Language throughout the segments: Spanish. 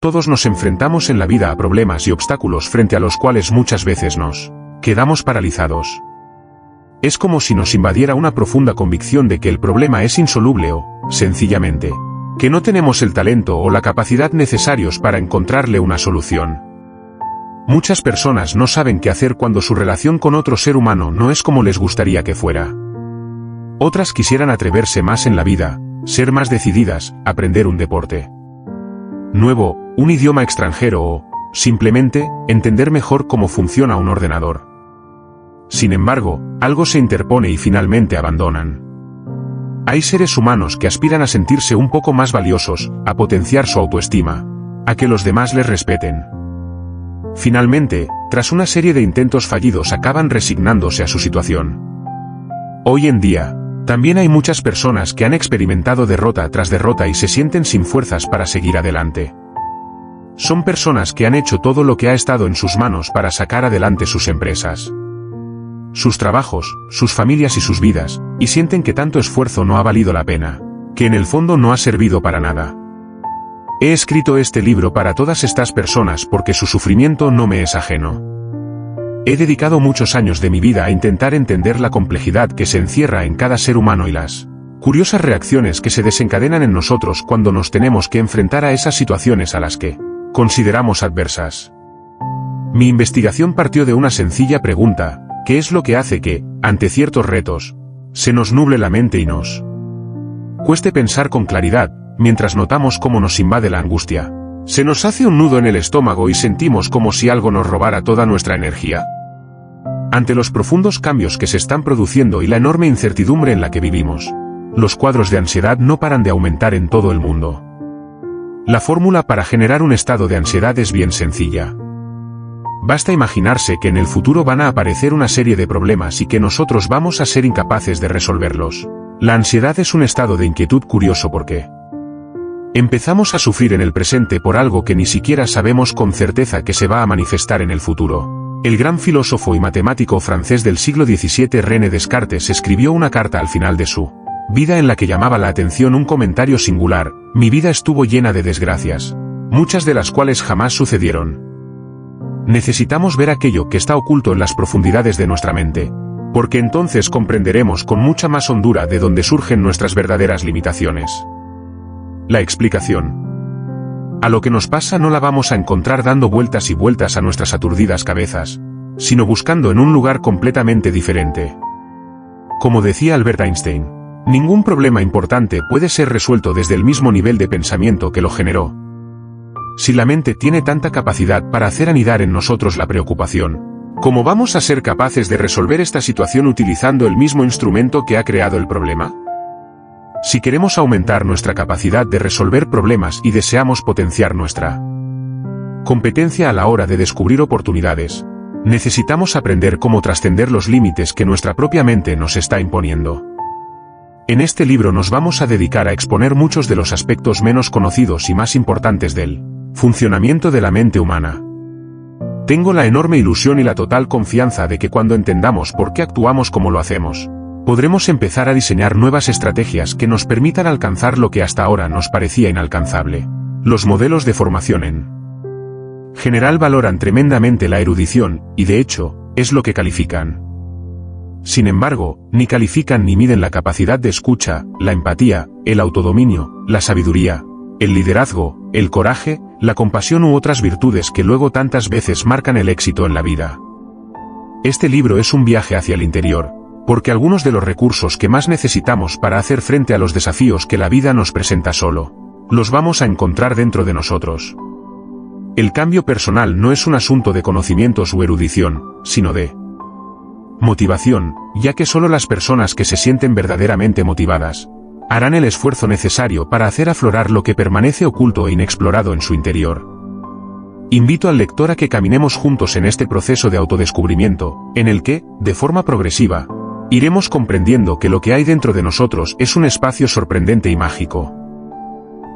Todos nos enfrentamos en la vida a problemas y obstáculos frente a los cuales muchas veces nos quedamos paralizados. Es como si nos invadiera una profunda convicción de que el problema es insoluble o, sencillamente, que no tenemos el talento o la capacidad necesarios para encontrarle una solución. Muchas personas no saben qué hacer cuando su relación con otro ser humano no es como les gustaría que fuera. Otras quisieran atreverse más en la vida, ser más decididas, aprender un deporte nuevo, un idioma extranjero o, simplemente, entender mejor cómo funciona un ordenador. Sin embargo, algo se interpone y finalmente abandonan. Hay seres humanos que aspiran a sentirse un poco más valiosos, a potenciar su autoestima, a que los demás les respeten. Finalmente, tras una serie de intentos fallidos acaban resignándose a su situación. Hoy en día, también hay muchas personas que han experimentado derrota tras derrota y se sienten sin fuerzas para seguir adelante. Son personas que han hecho todo lo que ha estado en sus manos para sacar adelante sus empresas, sus trabajos, sus familias y sus vidas, y sienten que tanto esfuerzo no ha valido la pena, que en el fondo no ha servido para nada. He escrito este libro para todas estas personas porque su sufrimiento no me es ajeno. He dedicado muchos años de mi vida a intentar entender la complejidad que se encierra en cada ser humano y las curiosas reacciones que se desencadenan en nosotros cuando nos tenemos que enfrentar a esas situaciones a las que consideramos adversas. Mi investigación partió de una sencilla pregunta: ¿qué es lo que hace que, ante ciertos retos, se nos nuble la mente y nos cueste pensar con claridad, mientras notamos cómo nos invade la angustia? Se nos hace un nudo en el estómago y sentimos como si algo nos robara toda nuestra energía. Ante los profundos cambios que se están produciendo y la enorme incertidumbre en la que vivimos, los cuadros de ansiedad no paran de aumentar en todo el mundo. La fórmula para generar un estado de ansiedad es bien sencilla. Basta imaginarse que en el futuro van a aparecer una serie de problemas y que nosotros vamos a ser incapaces de resolverlos. La ansiedad es un estado de inquietud curioso porque empezamos a sufrir en el presente por algo que ni siquiera sabemos con certeza que se va a manifestar en el futuro. El gran filósofo y matemático francés del siglo XVII René Descartes escribió una carta al final de su vida en la que llamaba la atención un comentario singular: mi vida estuvo llena de desgracias, muchas de las cuales jamás sucedieron. Necesitamos ver aquello que está oculto en las profundidades de nuestra mente, porque entonces comprenderemos con mucha más hondura de dónde surgen nuestras verdaderas limitaciones. La explicación a lo que nos pasa no la vamos a encontrar dando vueltas y vueltas a nuestras aturdidas cabezas, sino buscando en un lugar completamente diferente. Como decía Albert Einstein, ningún problema importante puede ser resuelto desde el mismo nivel de pensamiento que lo generó. Si la mente tiene tanta capacidad para hacer anidar en nosotros la preocupación, ¿cómo vamos a ser capaces de resolver esta situación utilizando el mismo instrumento que ha creado el problema? Si queremos aumentar nuestra capacidad de resolver problemas y deseamos potenciar nuestra competencia a la hora de descubrir oportunidades, necesitamos aprender cómo trascender los límites que nuestra propia mente nos está imponiendo. En este libro nos vamos a dedicar a exponer muchos de los aspectos menos conocidos y más importantes del funcionamiento de la mente humana. Tengo la enorme ilusión y la total confianza de que cuando entendamos por qué actuamos como lo hacemos, podremos empezar a diseñar nuevas estrategias que nos permitan alcanzar lo que hasta ahora nos parecía inalcanzable. Los modelos de formación en general valoran tremendamente la erudición, y de hecho, es lo que califican. Sin embargo, ni califican ni miden la capacidad de escucha, la empatía, el autodominio, la sabiduría, el liderazgo, el coraje, la compasión u otras virtudes que luego tantas veces marcan el éxito en la vida. Este libro es un viaje hacia el interior, porque algunos de los recursos que más necesitamos para hacer frente a los desafíos que la vida nos presenta solo, los vamos a encontrar dentro de nosotros. El cambio personal no es un asunto de conocimientos u erudición, sino de motivación, ya que solo las personas que se sienten verdaderamente motivadas harán el esfuerzo necesario para hacer aflorar lo que permanece oculto e inexplorado en su interior. Invito al lector a que caminemos juntos en este proceso de autodescubrimiento, en el que, de forma progresiva, iremos comprendiendo que lo que hay dentro de nosotros es un espacio sorprendente y mágico.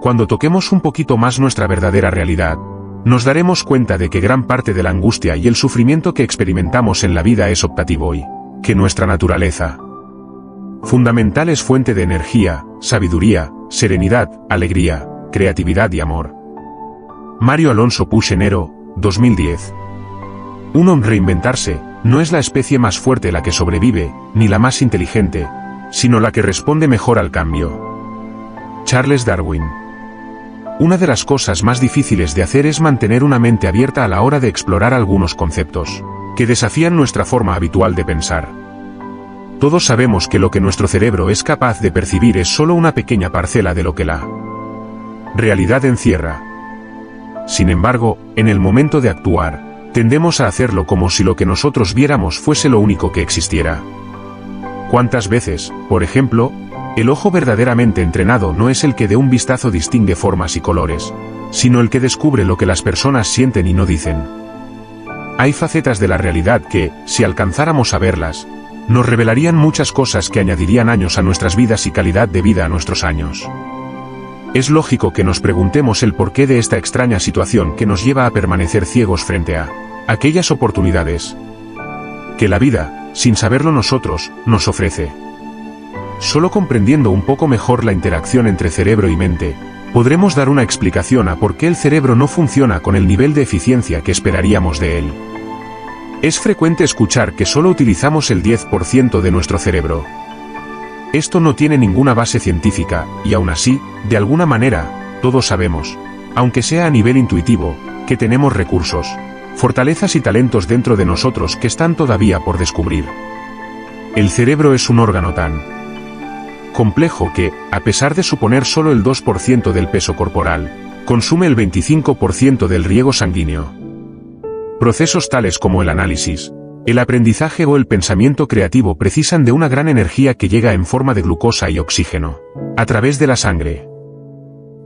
Cuando toquemos un poquito más nuestra verdadera realidad, nos daremos cuenta de que gran parte de la angustia y el sufrimiento que experimentamos en la vida es optativo y que nuestra naturaleza fundamental es fuente de energía, sabiduría, serenidad, alegría, creatividad y amor. Mario Alonso Puig, enero, 2010. Reinventarse, no es la especie más fuerte la que sobrevive, ni la más inteligente, sino la que responde mejor al cambio. Charles Darwin. Una de las cosas más difíciles de hacer es mantener una mente abierta a la hora de explorar algunos conceptos que desafían nuestra forma habitual de pensar. Todos sabemos que lo que nuestro cerebro es capaz de percibir es solo una pequeña parcela de lo que la realidad encierra. Sin embargo, en el momento de actuar, tendemos a hacerlo como si lo que nosotros viéramos fuese lo único que existiera. ¿Cuántas veces, por ejemplo, el ojo verdaderamente entrenado no es el que de un vistazo distingue formas y colores, sino el que descubre lo que las personas sienten y no dicen? Hay facetas de la realidad que, si alcanzáramos a verlas, nos revelarían muchas cosas que añadirían años a nuestras vidas y calidad de vida a nuestros años. Es lógico que nos preguntemos el porqué de esta extraña situación que nos lleva a permanecer ciegos frente a aquellas oportunidades que la vida, sin saberlo nosotros, nos ofrece. Solo comprendiendo un poco mejor la interacción entre cerebro y mente, podremos dar una explicación a por qué el cerebro no funciona con el nivel de eficiencia que esperaríamos de él. Es frecuente escuchar que solo utilizamos el 10% de nuestro cerebro. Esto no tiene ninguna base científica, y aún así, de alguna manera, todos sabemos, aunque sea a nivel intuitivo, que tenemos recursos, fortalezas y talentos dentro de nosotros que están todavía por descubrir. El cerebro es un órgano tan complejo que, a pesar de suponer solo el 2% del peso corporal, consume el 25% del riego sanguíneo. Procesos tales como el análisis, el aprendizaje o el pensamiento creativo precisan de una gran energía que llega en forma de glucosa y oxígeno, a través de la sangre.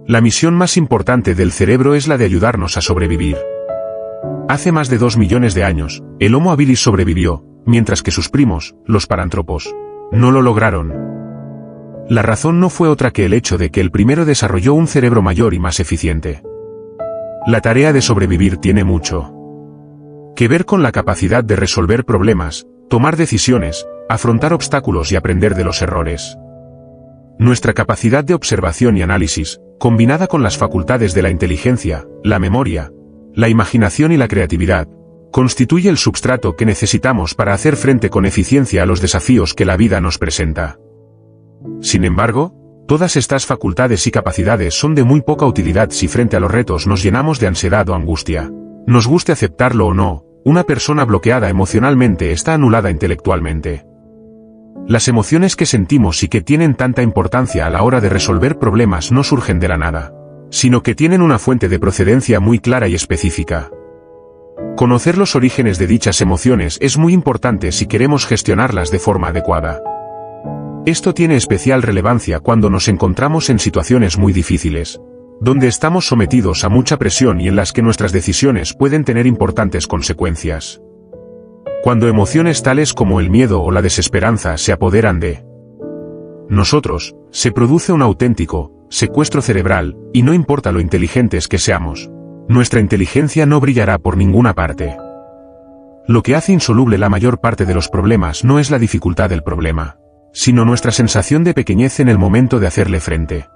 La misión más importante del cerebro es la de ayudarnos a sobrevivir. Hace más de 2 millones de años, el Homo habilis sobrevivió, mientras que sus primos, los parántropos, no lo lograron. La razón no fue otra que el hecho de que el primero desarrolló un cerebro mayor y más eficiente. La tarea de sobrevivir tiene mucho que ver con la capacidad de resolver problemas, tomar decisiones, afrontar obstáculos y aprender de los errores. Nuestra capacidad de observación y análisis, combinada con las facultades de la inteligencia, la memoria, la imaginación y la creatividad, constituye el substrato que necesitamos para hacer frente con eficiencia a los desafíos que la vida nos presenta. Sin embargo, todas estas facultades y capacidades son de muy poca utilidad si frente a los retos nos llenamos de ansiedad o angustia. Nos guste aceptarlo o no, una persona bloqueada emocionalmente está anulada intelectualmente. Las emociones que sentimos y que tienen tanta importancia a la hora de resolver problemas no surgen de la nada, sino que tienen una fuente de procedencia muy clara y específica. Conocer los orígenes de dichas emociones es muy importante si queremos gestionarlas de forma adecuada. Esto tiene especial relevancia cuando nos encontramos en situaciones muy difíciles, donde estamos sometidos a mucha presión y en las que nuestras decisiones pueden tener importantes consecuencias. Cuando emociones tales como el miedo o la desesperanza se apoderan de nosotros, se produce un auténtico secuestro cerebral, y no importa lo inteligentes que seamos, nuestra inteligencia no brillará por ninguna parte. Lo que hace insoluble la mayor parte de los problemas no es la dificultad del problema, sino nuestra sensación de pequeñez en el momento de hacerle frente.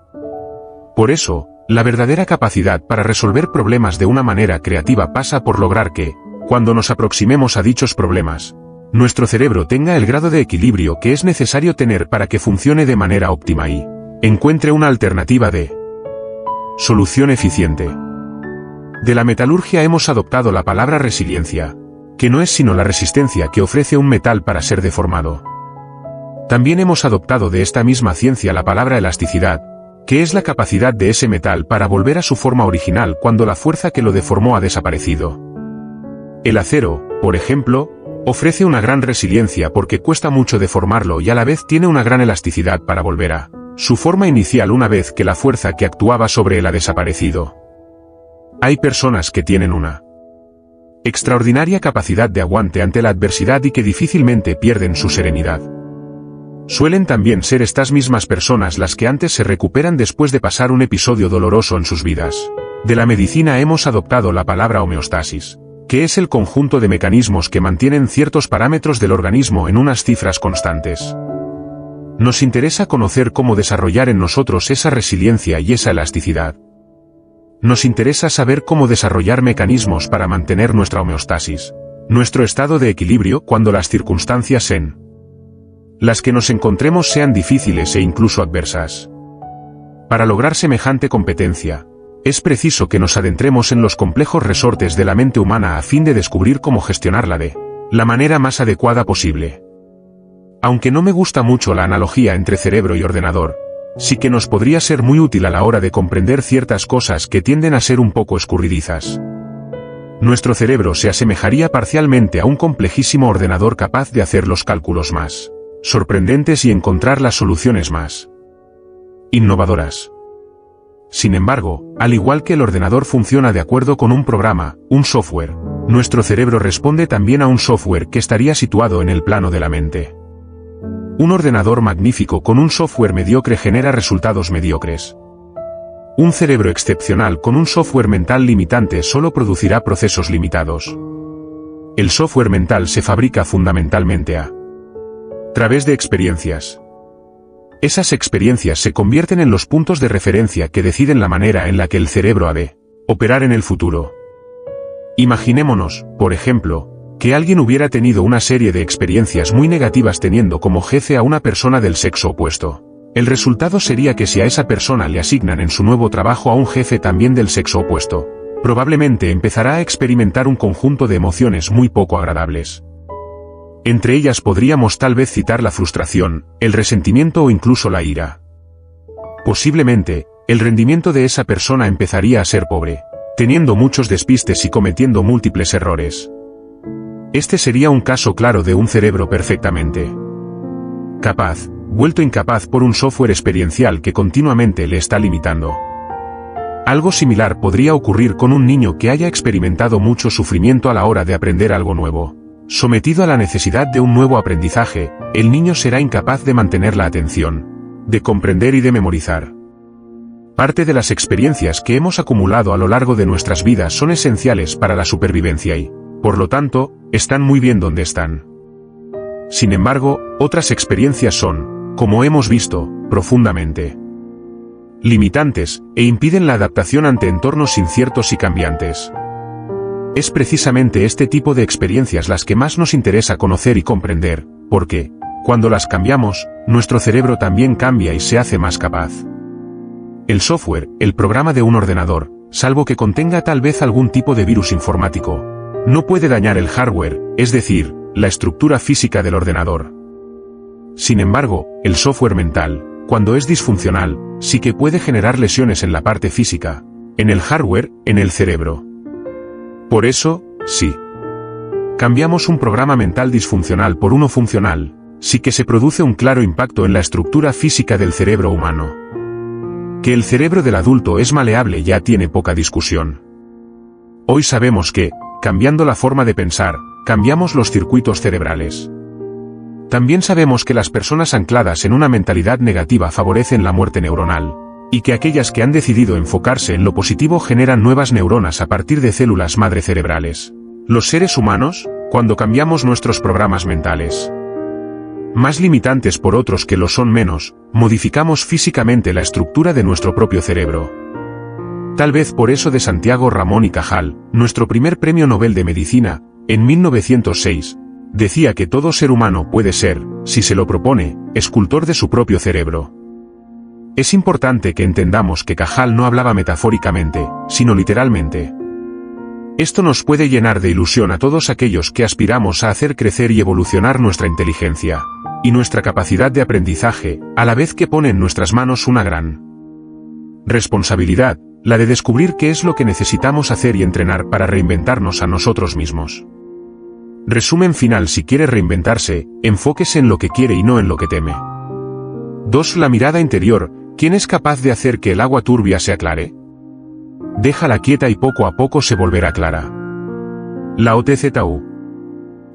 Por eso, la verdadera capacidad para resolver problemas de una manera creativa pasa por lograr que, cuando nos aproximemos a dichos problemas, nuestro cerebro tenga el grado de equilibrio que es necesario tener para que funcione de manera óptima y encuentre una alternativa de solución eficiente. De la metalurgia hemos adoptado la palabra resiliencia, que no es sino la resistencia que ofrece un metal para ser deformado. También hemos adoptado de esta misma ciencia la palabra elasticidad, que es la capacidad de ese metal para volver a su forma original cuando la fuerza que lo deformó ha desaparecido. El acero, por ejemplo, ofrece una gran resiliencia porque cuesta mucho deformarlo y a la vez tiene una gran elasticidad para volver a su forma inicial una vez que la fuerza que actuaba sobre él ha desaparecido. Hay personas que tienen una extraordinaria capacidad de aguante ante la adversidad y que difícilmente pierden su serenidad. Suelen también ser estas mismas personas las que antes se recuperan después de pasar un episodio doloroso en sus vidas. De la medicina hemos adoptado la palabra homeostasis, que es el conjunto de mecanismos que mantienen ciertos parámetros del organismo en unas cifras constantes. Nos interesa conocer cómo desarrollar en nosotros esa resiliencia y esa elasticidad. Nos interesa saber cómo desarrollar mecanismos para mantener nuestra homeostasis, nuestro estado de equilibrio cuando las circunstancias en las que nos encontremos sean difíciles e incluso adversas. Para lograr semejante competencia, es preciso que nos adentremos en los complejos resortes de la mente humana a fin de descubrir cómo gestionarla de la manera más adecuada posible. Aunque no me gusta mucho la analogía entre cerebro y ordenador, sí que nos podría ser muy útil a la hora de comprender ciertas cosas que tienden a ser un poco escurridizas. Nuestro cerebro se asemejaría parcialmente a un complejísimo ordenador capaz de hacer los cálculos más sorprendentes y encontrar las soluciones más innovadoras. Sin embargo, al igual que el ordenador funciona de acuerdo con un programa, un software, nuestro cerebro responde también a un software que estaría situado en el plano de la mente. Un ordenador magnífico con un software mediocre genera resultados mediocres. Un cerebro excepcional con un software mental limitante solo producirá procesos limitados. El software mental se fabrica fundamentalmente a través de experiencias. Esas experiencias se convierten en los puntos de referencia que deciden la manera en la que el cerebro ha de operar en el futuro. Imaginémonos, por ejemplo, que alguien hubiera tenido una serie de experiencias muy negativas teniendo como jefe a una persona del sexo opuesto. El resultado sería que si a esa persona le asignan en su nuevo trabajo a un jefe también del sexo opuesto, probablemente empezará a experimentar un conjunto de emociones muy poco agradables. Entre ellas podríamos tal vez citar la frustración, el resentimiento o incluso la ira. Posiblemente, el rendimiento de esa persona empezaría a ser pobre, teniendo muchos despistes y cometiendo múltiples errores. Este sería un caso claro de un cerebro perfectamente capaz, vuelto incapaz por un software experiencial que continuamente le está limitando. Algo similar podría ocurrir con un niño que haya experimentado mucho sufrimiento a la hora de aprender algo nuevo. Sometido a la necesidad de un nuevo aprendizaje, el niño será incapaz de mantener la atención, de comprender y de memorizar. Parte de las experiencias que hemos acumulado a lo largo de nuestras vidas son esenciales para la supervivencia y, por lo tanto, están muy bien donde están. Sin embargo, otras experiencias son, como hemos visto, profundamente limitantes, e impiden la adaptación ante entornos inciertos y cambiantes. Es precisamente este tipo de experiencias las que más nos interesa conocer y comprender, porque, cuando las cambiamos, nuestro cerebro también cambia y se hace más capaz. El software, el programa de un ordenador, salvo que contenga tal vez algún tipo de virus informático, no puede dañar el hardware, es decir, la estructura física del ordenador. Sin embargo, el software mental, cuando es disfuncional, sí que puede generar lesiones en la parte física, en el hardware, en el cerebro. Por eso, sí. Cambiamos un programa mental disfuncional por uno funcional, sí que se produce un claro impacto en la estructura física del cerebro humano. Que el cerebro del adulto es maleable ya tiene poca discusión. Hoy sabemos que, cambiando la forma de pensar, cambiamos los circuitos cerebrales. También sabemos que las personas ancladas en una mentalidad negativa favorecen la muerte neuronal, y que aquellas que han decidido enfocarse en lo positivo generan nuevas neuronas a partir de células madre cerebrales. Los seres humanos, cuando cambiamos nuestros programas mentales, más limitantes por otros que lo son menos, modificamos físicamente la estructura de nuestro propio cerebro. Tal vez por eso de Santiago Ramón y Cajal, nuestro primer premio Nobel de Medicina, en 1906, decía que todo ser humano puede ser, si se lo propone, escultor de su propio cerebro. Es importante que entendamos que Cajal no hablaba metafóricamente, sino literalmente. Esto nos puede llenar de ilusión a todos aquellos que aspiramos a hacer crecer y evolucionar nuestra inteligencia y nuestra capacidad de aprendizaje, a la vez que pone en nuestras manos una gran responsabilidad, la de descubrir qué es lo que necesitamos hacer y entrenar para reinventarnos a nosotros mismos. Resumen final: si quiere reinventarse, enfóquese en lo que quiere y no en lo que teme. 2. La mirada interior. ¿Quién es capaz de hacer que el agua turbia se aclare? Déjala quieta y poco a poco se volverá clara. Lao Tzu.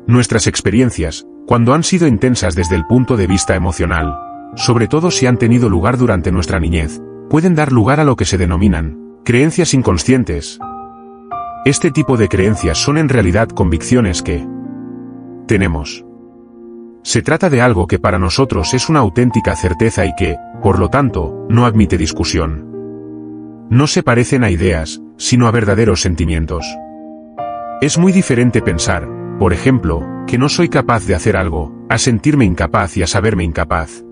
Nuestras experiencias, cuando han sido intensas desde el punto de vista emocional, sobre todo si han tenido lugar durante nuestra niñez, pueden dar lugar a lo que se denominan creencias inconscientes. Este tipo de creencias son en realidad convicciones que tenemos. Se trata de algo que para nosotros es una auténtica certeza y que, por lo tanto, no admite discusión. no se parecen a ideas, sino a verdaderos sentimientos. Es muy diferente pensar, por ejemplo, que no soy capaz de hacer algo, a sentirme incapaz y a saberme incapaz.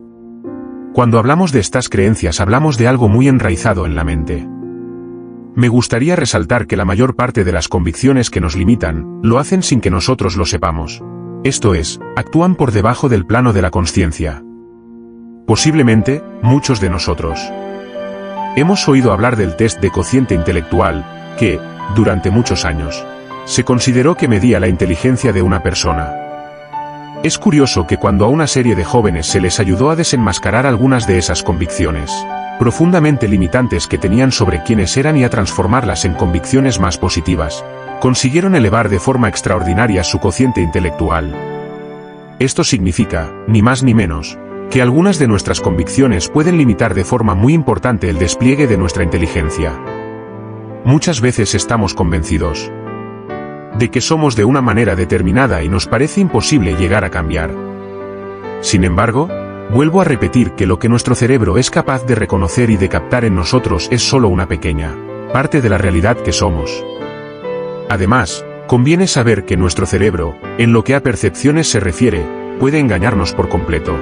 Cuando hablamos de estas creencias hablamos de algo muy enraizado en la mente. Me gustaría resaltar que la mayor parte de las convicciones que nos limitan, lo hacen sin que nosotros lo sepamos. Esto es, actúan por debajo del plano de la consciencia. Posiblemente, muchos de nosotros hemos oído hablar del test de cociente intelectual, que, durante muchos años, se consideró que medía la inteligencia de una persona. Es curioso que cuando a una serie de jóvenes se les ayudó a desenmascarar algunas de esas convicciones profundamente limitantes que tenían sobre quiénes eran y a transformarlas en convicciones más positivas, consiguieron elevar de forma extraordinaria su cociente intelectual. Esto significa, ni más ni menos, que algunas de nuestras convicciones pueden limitar de forma muy importante el despliegue de nuestra inteligencia. Muchas veces estamos convencidos de que somos de una manera determinada y nos parece imposible llegar a cambiar. Sin embargo, vuelvo a repetir que lo que nuestro cerebro es capaz de reconocer y de captar en nosotros es solo una pequeña parte de la realidad que somos. Además, conviene saber que nuestro cerebro, en lo que a percepciones se refiere, puede engañarnos por completo.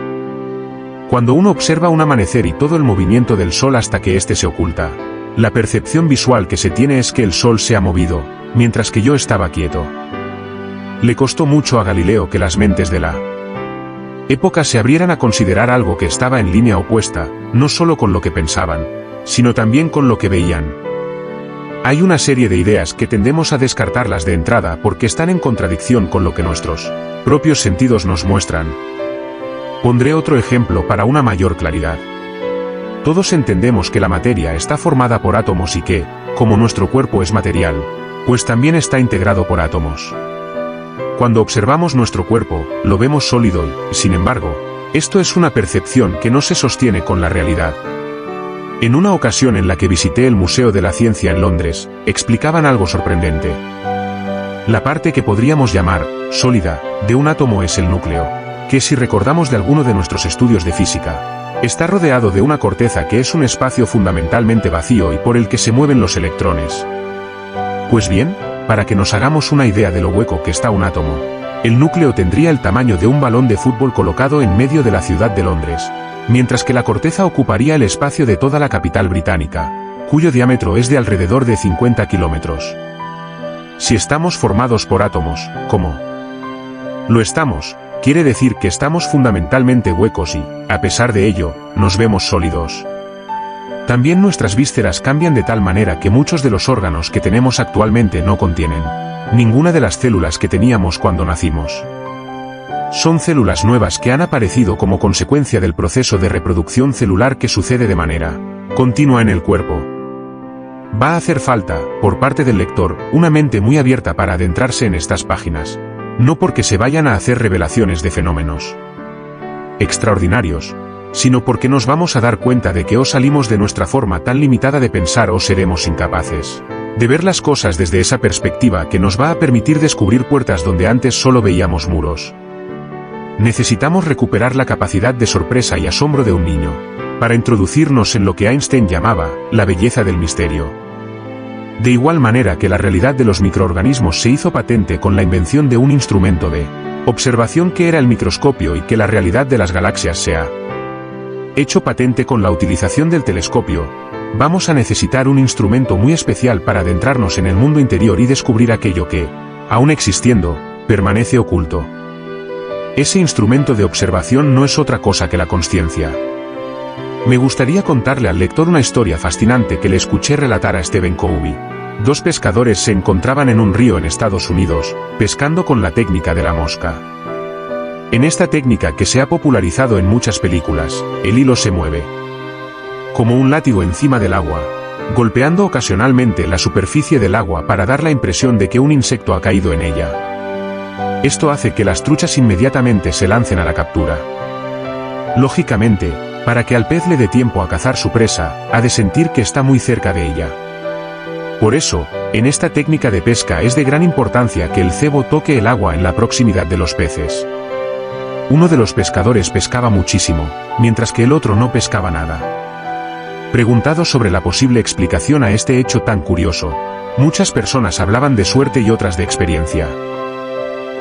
Cuando uno observa un amanecer y todo el movimiento del sol hasta que éste se oculta, la percepción visual que se tiene es que el sol se ha movido, mientras que yo estaba quieto. Le costó mucho a Galileo que las mentes de la época se abrieran a considerar algo que estaba en línea opuesta, no solo con lo que pensaban, sino también con lo que veían. Hay una serie de ideas que tendemos a descartarlas de entrada porque están en contradicción con lo que nuestros propios sentidos nos muestran. Pondré otro ejemplo para una mayor claridad. Todos entendemos que la materia está formada por átomos y que, como nuestro cuerpo es material, pues también está integrado por átomos. Cuando observamos nuestro cuerpo, lo vemos sólido y, sin embargo, esto es una percepción que no se sostiene con la realidad. En una ocasión en la que visité el Museo de la Ciencia en Londres, explicaban algo sorprendente. La parte que podríamos llamar sólida de un átomo es el núcleo, que si recordamos de alguno de nuestros estudios de física, está rodeado de una corteza que es un espacio fundamentalmente vacío y por el que se mueven los electrones. Pues bien, para que nos hagamos una idea de lo hueco que está un átomo, el núcleo tendría el tamaño de un balón de fútbol colocado en medio de la ciudad de Londres, mientras que la corteza ocuparía el espacio de toda la capital británica, cuyo diámetro es de alrededor de 50 kilómetros. Si estamos formados por átomos, ¿cómo lo estamos? Quiere decir que estamos fundamentalmente huecos y, a pesar de ello, nos vemos sólidos. También nuestras vísceras cambian de tal manera que muchos de los órganos que tenemos actualmente no contienen ninguna de las células que teníamos cuando nacimos. Son células nuevas que han aparecido como consecuencia del proceso de reproducción celular que sucede de manera continua en el cuerpo. Va a hacer falta, por parte del lector, una mente muy abierta para adentrarse en estas páginas. No porque se vayan a hacer revelaciones de fenómenos extraordinarios, sino porque nos vamos a dar cuenta de que o salimos de nuestra forma tan limitada de pensar o seremos incapaces de ver las cosas desde esa perspectiva que nos va a permitir descubrir puertas donde antes solo veíamos muros. Necesitamos recuperar la capacidad de sorpresa y asombro de un niño, para introducirnos en lo que Einstein llamaba la belleza del misterio. De igual manera que la realidad de los microorganismos se hizo patente con la invención de un instrumento de observación que era el microscopio y que la realidad de las galaxias se ha hecho patente con la utilización del telescopio, vamos a necesitar un instrumento muy especial para adentrarnos en el mundo interior y descubrir aquello que, aún existiendo, permanece oculto. Ese instrumento de observación no es otra cosa que la consciencia. Me gustaría contarle al lector una historia fascinante que le escuché relatar a Stephen Covey. Dos pescadores se encontraban en un río en Estados Unidos, pescando con la técnica de la mosca. En esta técnica que se ha popularizado en muchas películas, el hilo se mueve como un látigo encima del agua, golpeando ocasionalmente la superficie del agua para dar la impresión de que un insecto ha caído en ella. Esto hace que las truchas inmediatamente se lancen a la captura. Lógicamente, para que al pez le dé tiempo a cazar su presa, ha de sentir que está muy cerca de ella. Por eso, en esta técnica de pesca es de gran importancia que el cebo toque el agua en la proximidad de los peces. Uno de los pescadores pescaba muchísimo, mientras que el otro no pescaba nada. Preguntado sobre la posible explicación a este hecho tan curioso, muchas personas hablaban de suerte y otras de experiencia.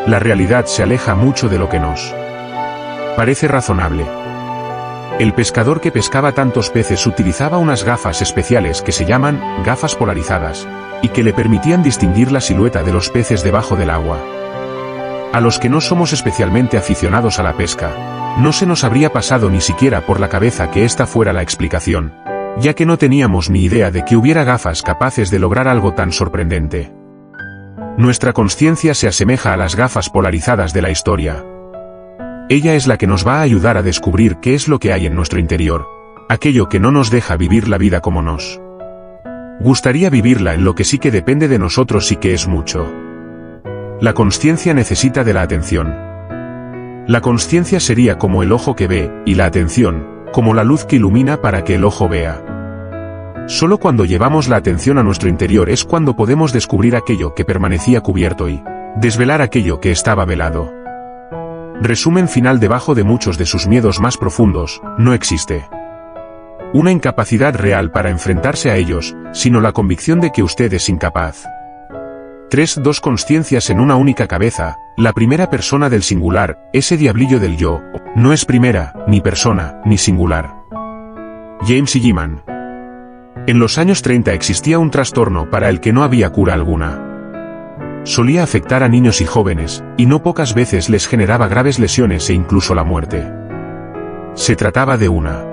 La realidad se aleja mucho de lo que nos parece razonable. El pescador que pescaba tantos peces utilizaba unas gafas especiales que se llaman gafas polarizadas, y que le permitían distinguir la silueta de los peces debajo del agua. A los que no somos especialmente aficionados a la pesca, no se nos habría pasado ni siquiera por la cabeza que esta fuera la explicación, ya que no teníamos ni idea de que hubiera gafas capaces de lograr algo tan sorprendente. Nuestra consciencia se asemeja a las gafas polarizadas de la historia. Ella es la que nos va a ayudar a descubrir qué es lo que hay en nuestro interior, aquello que no nos deja vivir la vida como nos gustaría vivirla, en lo que sí que depende de nosotros y que es mucho. La consciencia necesita de la atención. La consciencia sería como el ojo que ve, y la atención, como la luz que ilumina para que el ojo vea. Solo cuando llevamos la atención a nuestro interior es cuando podemos descubrir aquello que permanecía cubierto y desvelar aquello que estaba velado. Resumen final: debajo de muchos de sus miedos más profundos, no existe una incapacidad real para enfrentarse a ellos, sino la convicción de que usted es incapaz. 3. Dos consciencias en una única cabeza. La primera persona del singular, ese diablillo del yo, no es primera, ni persona, ni singular. James Gilman. En los años 30 existía un trastorno para el que no había cura alguna. Solía afectar a niños y jóvenes, y no pocas veces les generaba graves lesiones e incluso la muerte. Se trataba de una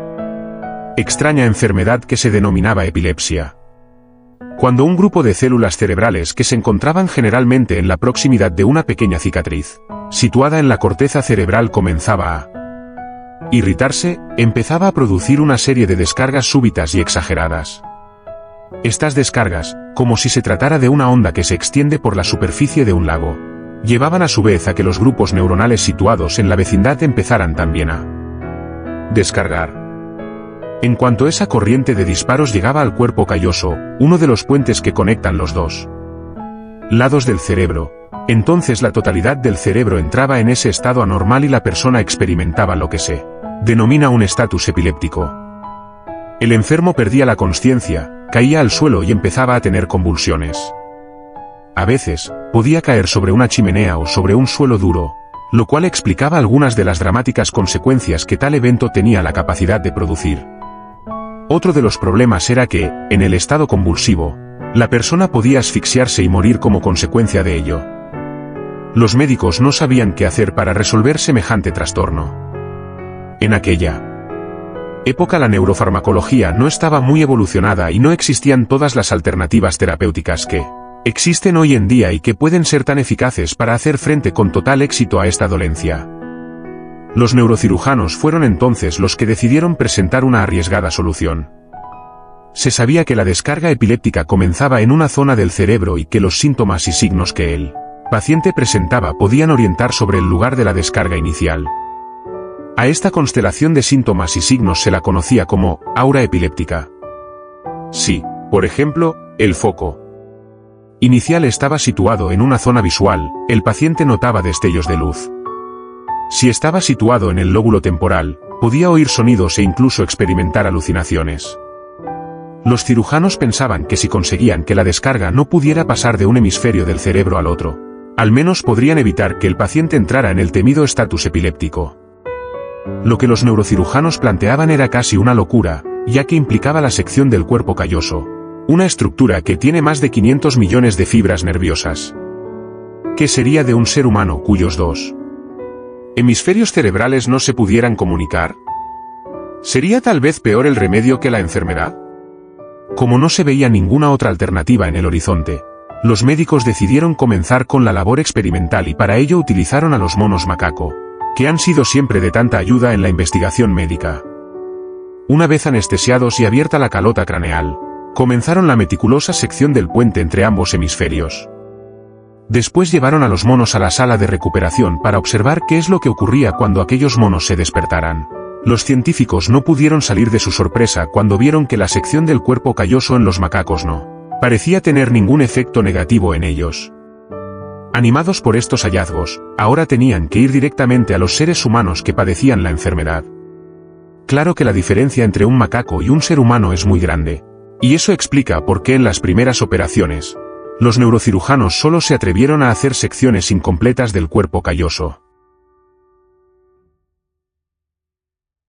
extraña enfermedad que se denominaba epilepsia. Cuando un grupo de células cerebrales que se encontraban generalmente en la proximidad de una pequeña cicatriz, situada en la corteza cerebral, comenzaba a irritarse, empezaba a producir una serie de descargas súbitas y exageradas. Estas descargas, como si se tratara de una onda que se extiende por la superficie de un lago, llevaban a su vez a que los grupos neuronales situados en la vecindad empezaran también a descargar. En cuanto esa corriente de disparos llegaba al cuerpo calloso, uno de los puentes que conectan los dos lados del cerebro, entonces la totalidad del cerebro entraba en ese estado anormal y la persona experimentaba lo que se denomina un estatus epiléptico. El enfermo perdía la consciencia, caía al suelo y empezaba a tener convulsiones. A veces, podía caer sobre una chimenea o sobre un suelo duro, lo cual explicaba algunas de las dramáticas consecuencias que tal evento tenía la capacidad de producir. Otro de los problemas era que, en el estado convulsivo, la persona podía asfixiarse y morir como consecuencia de ello. Los médicos no sabían qué hacer para resolver semejante trastorno. En aquella época la neurofarmacología no estaba muy evolucionada y no existían todas las alternativas terapéuticas que existen hoy en día y que pueden ser tan eficaces para hacer frente con total éxito a esta dolencia. Los neurocirujanos fueron entonces los que decidieron presentar una arriesgada solución. Se sabía que la descarga epiléptica comenzaba en una zona del cerebro y que los síntomas y signos que el paciente presentaba podían orientar sobre el lugar de la descarga inicial. A esta constelación de síntomas y signos se la conocía como aura epiléptica. Si, por ejemplo, el foco inicial estaba situado en una zona visual, el paciente notaba destellos de luz. Si estaba situado en el lóbulo temporal, podía oír sonidos e incluso experimentar alucinaciones. Los cirujanos pensaban que si conseguían que la descarga no pudiera pasar de un hemisferio del cerebro al otro, al menos podrían evitar que el paciente entrara en el temido estatus epiléptico. Lo que los neurocirujanos planteaban era casi una locura, ya que implicaba la sección del cuerpo calloso, una estructura que tiene más de 500 millones de fibras nerviosas. ¿Qué sería de un ser humano cuyos dos hemisferios cerebrales no se pudieran comunicar? ¿Sería tal vez peor el remedio que la enfermedad? Como no se veía ninguna otra alternativa en el horizonte, los médicos decidieron comenzar con la labor experimental y para ello utilizaron a los monos macaco, que han sido siempre de tanta ayuda en la investigación médica. Una vez anestesiados y abierta la calota craneal, comenzaron la meticulosa sección del puente entre ambos hemisferios. Después llevaron a los monos a la sala de recuperación para observar qué es lo que ocurría cuando aquellos monos se despertaran. Los científicos no pudieron salir de su sorpresa cuando vieron que la sección del cuerpo calloso en los macacos no parecía tener ningún efecto negativo en ellos. Animados por estos hallazgos, ahora tenían que ir directamente a los seres humanos que padecían la enfermedad. Claro que la diferencia entre un macaco y un ser humano es muy grande. Y eso explica por qué en las primeras operaciones, los neurocirujanos solo se atrevieron a hacer secciones incompletas del cuerpo calloso.